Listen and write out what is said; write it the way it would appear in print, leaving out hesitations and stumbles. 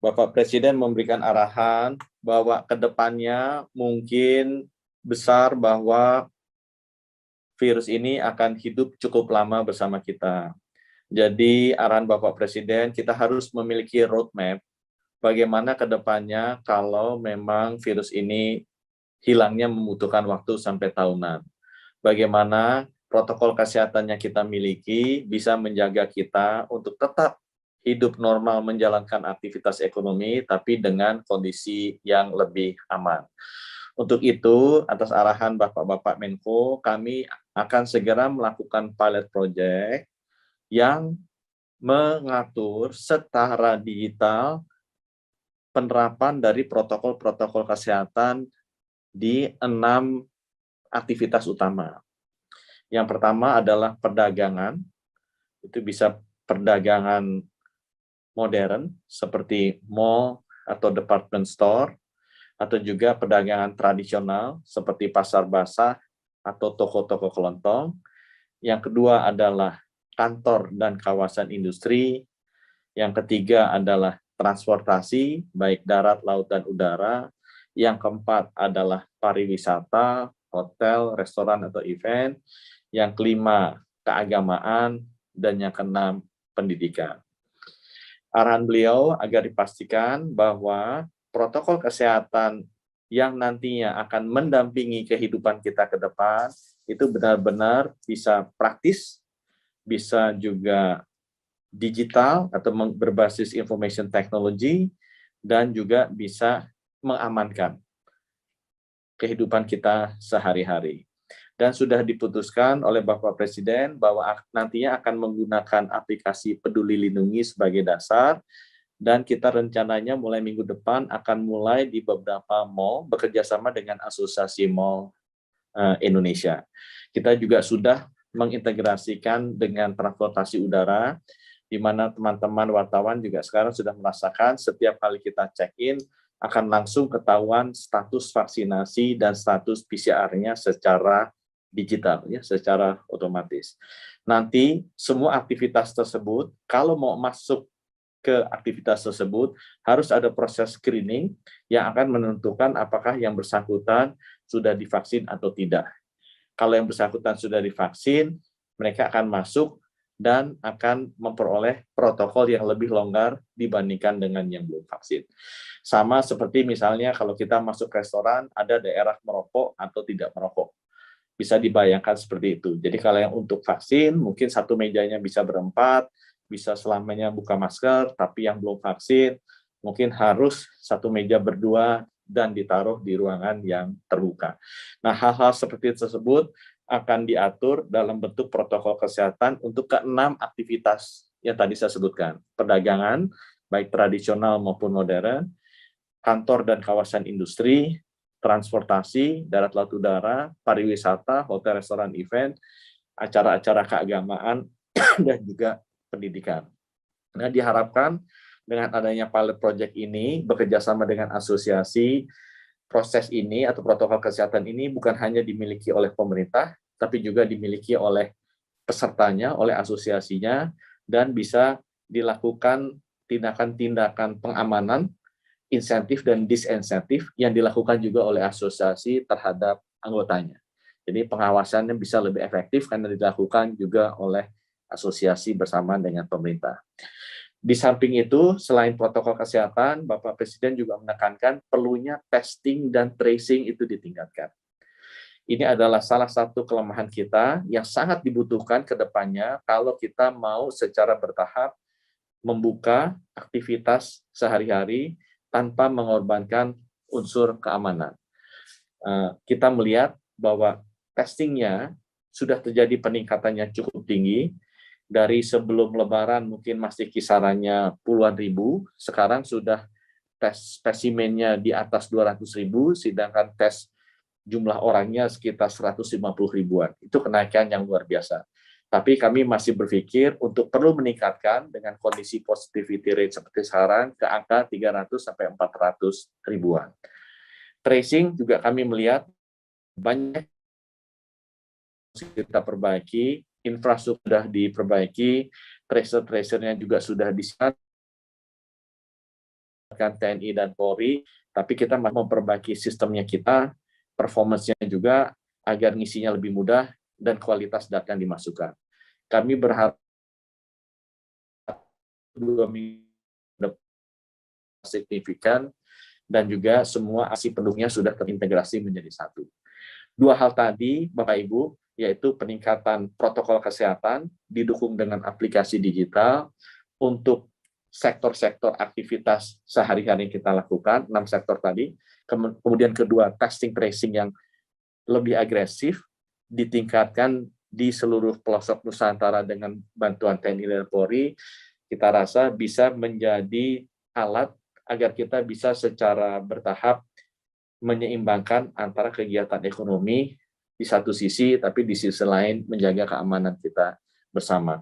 Bapak Presiden memberikan arahan bahwa ke depannya mungkin besar bahwa virus ini akan hidup cukup lama bersama kita. Jadi arahan Bapak Presiden, kita harus memiliki roadmap bagaimana ke depannya kalau memang virus ini hilangnya membutuhkan waktu sampai tahunan. Bagaimana protokol kesehatan yang kita miliki bisa menjaga kita untuk tetap hidup normal menjalankan aktivitas ekonomi, tapi dengan kondisi yang lebih aman. Untuk itu, atas arahan Bapak-Bapak Menko, kami akan segera melakukan pilot project yang mengatur secara digital penerapan dari protokol-protokol kesehatan di 6 aktivitas utama. Yang pertama adalah perdagangan, itu bisa perdagangan modern seperti mall atau department store, atau juga perdagangan tradisional seperti pasar basah atau toko-toko kelontong. Yang kedua adalah kantor dan kawasan industri. Yang ketiga adalah transportasi, baik darat, laut, dan udara. Yang keempat adalah pariwisata, hotel, restoran, atau event. Yang kelima, keagamaan. Dan yang keenam, pendidikan. Arahan beliau agar dipastikan bahwa protokol kesehatan yang nantinya akan mendampingi kehidupan kita ke depan, itu benar-benar bisa praktis, bisa juga digital atau berbasis information technology, dan juga bisa mengamankan kehidupan kita sehari-hari. Dan sudah diputuskan oleh Bapak Presiden bahwa nantinya akan menggunakan aplikasi Peduli Lindungi sebagai dasar, dan kita rencananya mulai minggu depan akan mulai di beberapa mall bekerjasama dengan Asosiasi Mall Indonesia. Kita juga sudah mengintegrasikan dengan transportasi udara, di mana teman-teman wartawan juga sekarang sudah merasakan setiap kali kita check-in akan langsung ketahuan status vaksinasi dan status PCR-nya secara digital, ya, secara otomatis. Nanti semua aktivitas tersebut, kalau mau masuk ke aktivitas tersebut, harus ada proses screening yang akan menentukan apakah yang bersangkutan sudah divaksin atau tidak. Kalau yang bersangkutan sudah divaksin, mereka akan masuk dan akan memperoleh protokol yang lebih longgar dibandingkan dengan yang belum vaksin. Sama seperti misalnya kalau kita masuk restoran, ada daerah merokok atau tidak merokok. Bisa dibayangkan seperti itu. Jadi kalau yang untuk vaksin, mungkin satu mejanya bisa berempat, bisa selamanya buka masker, tapi yang belum vaksin, mungkin harus satu meja berdua dan ditaruh di ruangan yang terbuka. Nah, hal-hal seperti tersebut akan diatur dalam bentuk protokol kesehatan untuk ke-6 aktivitas yang tadi saya sebutkan. Perdagangan, baik tradisional maupun modern, kantor dan kawasan industri, transportasi, darat laut udara, pariwisata, hotel, restoran, event, acara-acara keagamaan, dan juga pendidikan. Nah, diharapkan dengan adanya pilot project ini, bekerja sama dengan asosiasi, proses ini atau protokol kesehatan ini bukan hanya dimiliki oleh pemerintah, tapi juga dimiliki oleh pesertanya, oleh asosiasinya, dan bisa dilakukan tindakan-tindakan pengamanan, insentif dan disinsentif yang dilakukan juga oleh asosiasi terhadap anggotanya. Jadi pengawasannya bisa lebih efektif karena dilakukan juga oleh asosiasi bersama dengan pemerintah. Di samping itu, selain protokol kesehatan, Bapak Presiden juga menekankan perlunya testing dan tracing itu ditingkatkan. Ini adalah salah satu kelemahan kita yang sangat dibutuhkan ke depannya kalau kita mau secara bertahap membuka aktivitas sehari-hari tanpa mengorbankan unsur keamanan. Kita melihat bahwa testingnya sudah terjadi peningkatannya cukup tinggi. Dari sebelum Lebaran mungkin masih kisarannya puluhan ribu, sekarang sudah tes spesimennya di atas 200.000, sedangkan tes jumlah orangnya sekitar 150 ribuan. Itu kenaikan yang luar biasa. Tapi kami masih berpikir untuk perlu meningkatkan dengan kondisi positivity rate seperti sekarang ke angka 300 sampai 400 ribuan. Tracing juga kami melihat banyak kita perbaiki, infrastruktur sudah diperbaiki, tracer-tracernya juga sudah disiapkan TNI dan Polri, tapi kita memperbaiki sistemnya kita, performance-nya juga, agar ngisinya lebih mudah dan kualitas data yang dimasukkan. Kami berharap 2 minggu signifikan dan juga semua aksi pendukungnya sudah terintegrasi menjadi satu. 2 hal tadi, Bapak Ibu, yaitu peningkatan protokol kesehatan didukung dengan aplikasi digital untuk sektor-sektor aktivitas sehari-hari yang kita lakukan, 6 sektor tadi. Kemudian kedua, testing tracing yang lebih agresif, ditingkatkan di seluruh pelosok Nusantara dengan bantuan TNI dan Polri, kita rasa bisa menjadi alat agar kita bisa secara bertahap menyeimbangkan antara kegiatan ekonomi di satu sisi, tapi di sisi lain menjaga keamanan kita bersama.